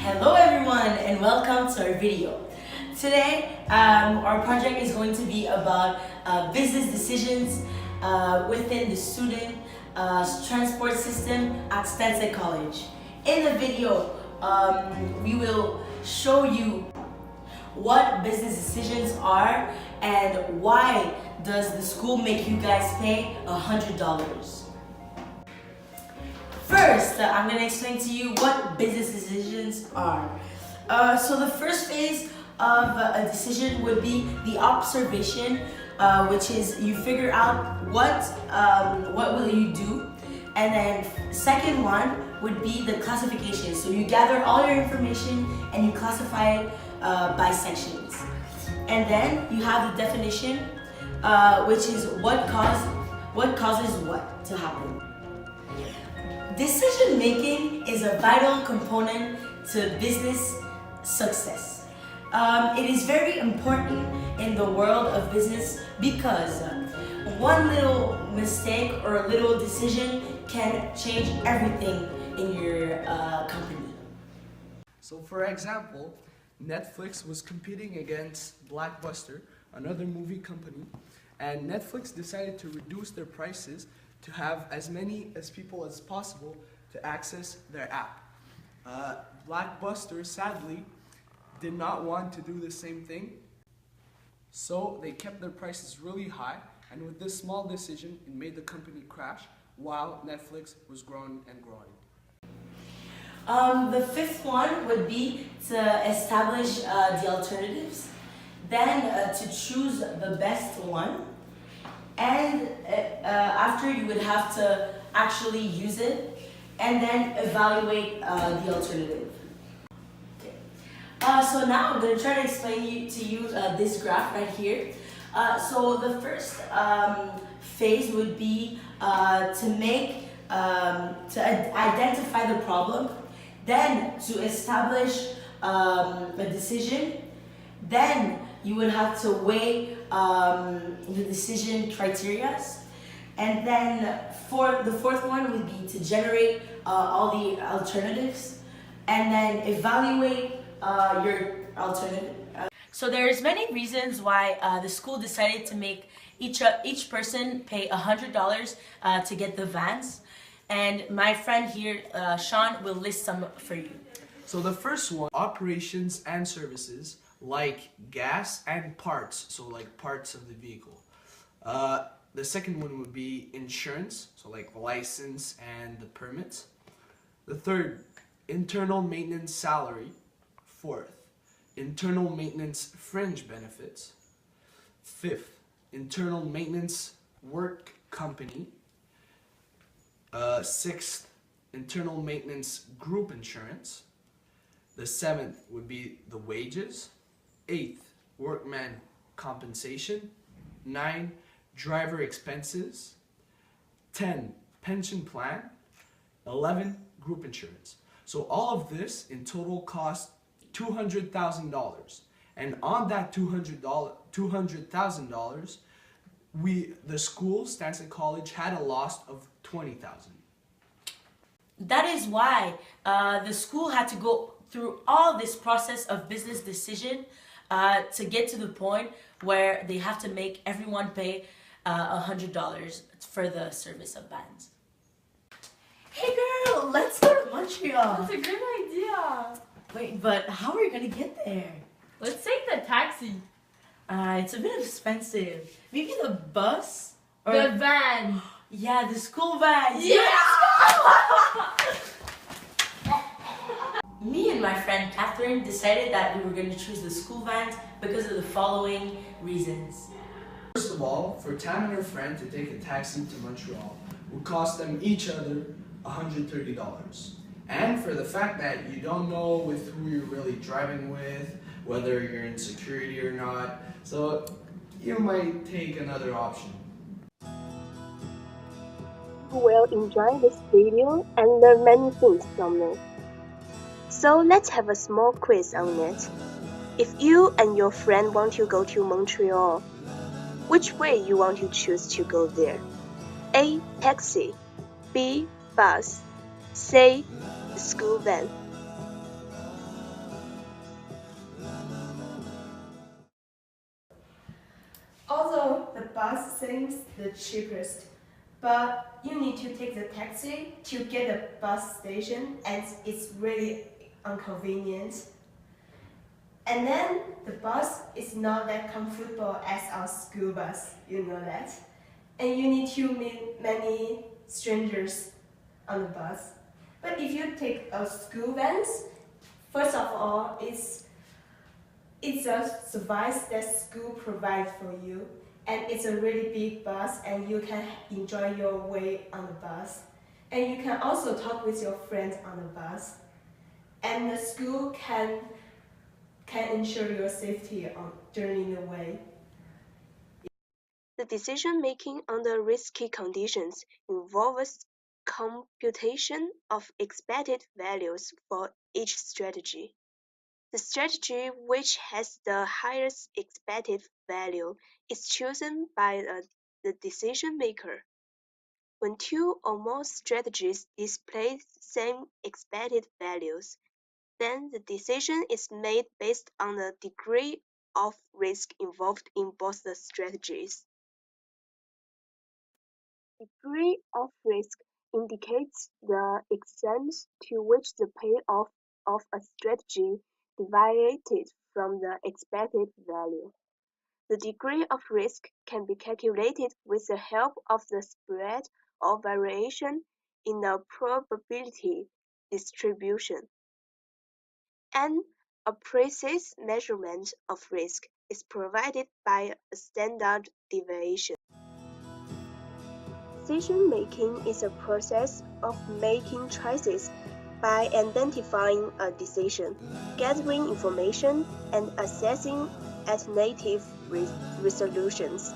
Hello everyone and welcome to our video. Today our project is going to be about business decisions within the student transport system at Stanford College. In the video we will show you what business decisions are and why does the school make you guys pay $100. First, I'm going to explain to you what business decisions are. So the first phase of a decision would be the observation, which is you figure out what will you do, and then second one would be the classification. So you gather all your information and you classify it by sections, and then you have the definition, which is what causes what to happen. Decision making is a vital component to business success. It is very important in the world of business because one little mistake or a little decision can change everything in your company. So for example, Netflix was competing against Blockbuster, another movie company, and Netflix decided to reduce their prices to have as many as people as possible to access their app. Blockbuster sadly did not want to do the same thing, so they kept their prices really high, and with this small decision it made the company crash while Netflix was growing and growing. The fifth one would be to establish the alternatives, then to choose the best one, and after you would have to actually use it and then evaluate the alternative. Okay. So now I'm going to try to explain to you this graph right here. So the first phase would be to identify the problem, then to establish a decision, then you would have to weigh the decision criteria, and then the fourth one would be to generate all the alternatives and then evaluate your alternative. So there's many reasons why the school decided to make each person pay $100 to get the vans, and my friend here, Sean, will list some for you. So the first one, operations and services like gas and parts, so like parts of the vehicle. The second one would be insurance, so like license and the permits. The third, internal maintenance salary. Fourth, internal maintenance fringe benefits. Fifth, internal maintenance work company. Sixth, internal maintenance group insurance. The seventh would be the wages. Eighth, workman compensation. 9, driver expenses. 10, pension plan. 11, group insurance. So all of this in total cost $200,000. And on that $200,000, the school, Stanford College, had a loss of $20,000. That is why the school had to go through all this process of business decision to get to the point where they have to make everyone pay $100 for the service of vans. Hey girl, let's go to Montreal. That's a good idea. Wait, but how are we gonna get there? Let's take the taxi. It's a bit expensive. Maybe the bus? Or The van. yeah, the school van. Yeah! Me and my friend Catherine decided that we were going to choose the school vans because of the following reasons. First of all, for Tam and her friend to take a taxi to Montreal would cost them each other $130. And for the fact that you don't know with who you're really driving with, whether you're in security or not, so you might take another option. You will enjoy this video and learn many things from it. So let's have a small quiz on it. If you and your friend want to go to Montreal, which way you want to choose to go there? A. Taxi. B. Bus. C. School van. seems the cheapest, but you need to take the taxi to get the bus station, and it's really inconvenient. And then the bus is not that comfortable as our school bus, you know that. And you need to meet many strangers on the bus. But if you take a school van, first of all, it's a service that school provides for you, and it's a really big bus, and you can enjoy your way on the bus. And you can also talk with your friends on the bus. And the school can ensure your safety during the way. The decision-making under risky conditions involves computation of expected values for each strategy. The strategy which has the highest expected value is chosen by the decision maker. When two or more strategies display the same expected values, then the decision is made based on the degree of risk involved in both the strategies. Degree of risk indicates the extent to which the payoff of a strategy deviated from the expected value. The degree of risk can be calculated with the help of the spread or variation in the probability distribution. And a precise measurement of risk is provided by a standard deviation. Decision-making is a process of making choices by identifying a decision, gathering information, and assessing alternative resolutions.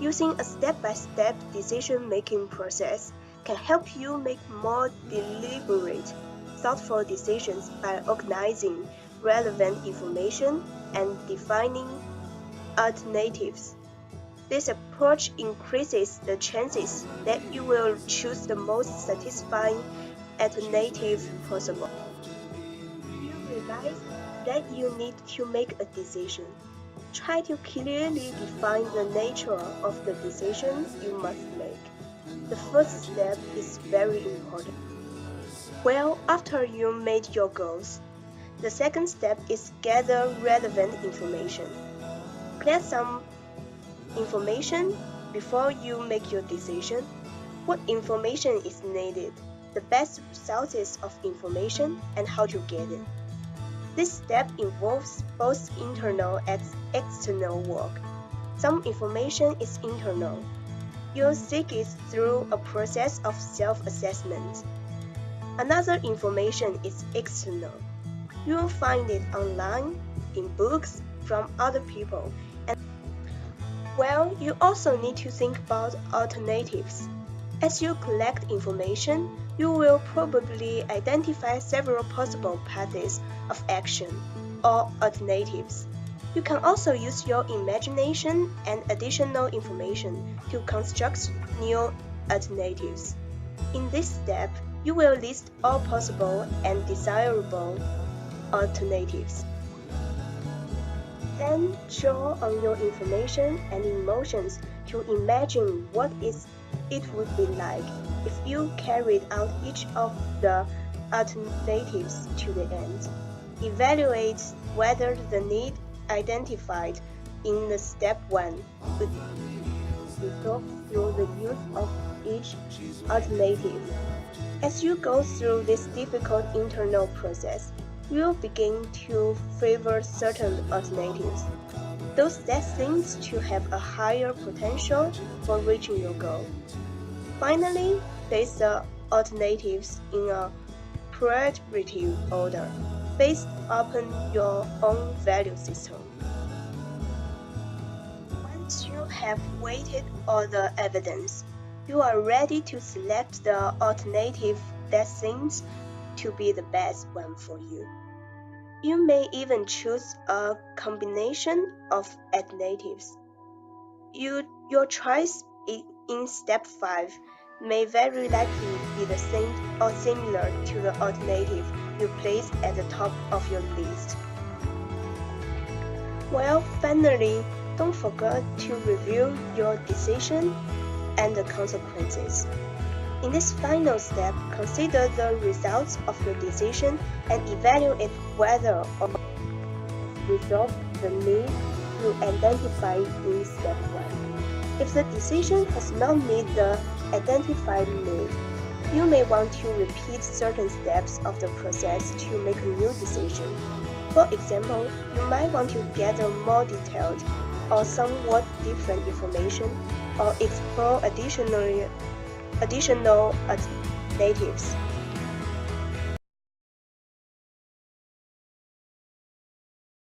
Using a step-by-step decision-making process can help you make more deliberate, thoughtful decisions by organizing relevant information and defining alternatives. This approach increases the chances that you will choose the most satisfying alternative possible. You realize that you need to make a decision. Try to clearly define the nature of the decision you must make. The first step is very important. Well, after you made your goals, the second step is gather relevant information. Collect some information before you make your decision. What information is needed, the best sources of information, and how to get it. This step involves both internal and external work. Some information is internal. You'll seek it through a process of self-assessment. Another information is external. You'll find it online, in books, from other people. Well, you also need to think about alternatives. As you collect information, you will probably identify several possible paths of action or alternatives. You can also use your imagination and additional information to construct new alternatives. In this step, you will list all possible and desirable alternatives. Then draw on your information and emotions to imagine what it would be like if you carried out each of the alternatives to the end. Evaluate whether the need identified in the step 1 could be solved through the use of each alternative. As you go through this difficult internal process, you'll begin to favor certain alternatives, those that seem to have a higher potential for reaching your goal. Finally, place the alternatives in a priority order, based upon your own value system. Once you have weighted all the evidence, you are ready to select the alternative that seems to be the best one for you. You may even choose a combination of alternatives. Your choice in step 5 may very likely be the same or similar to the alternative you place at the top of your list. Well, finally, don't forget to review your decision and the consequences. In this final step, consider the results of your decision and evaluate whether or resolve the need you identified in step 1. If the decision has not met the identified need, you may want to repeat certain steps of the process to make a new decision. For example, you might want to gather more detailed or somewhat different information or explore additional alternatives.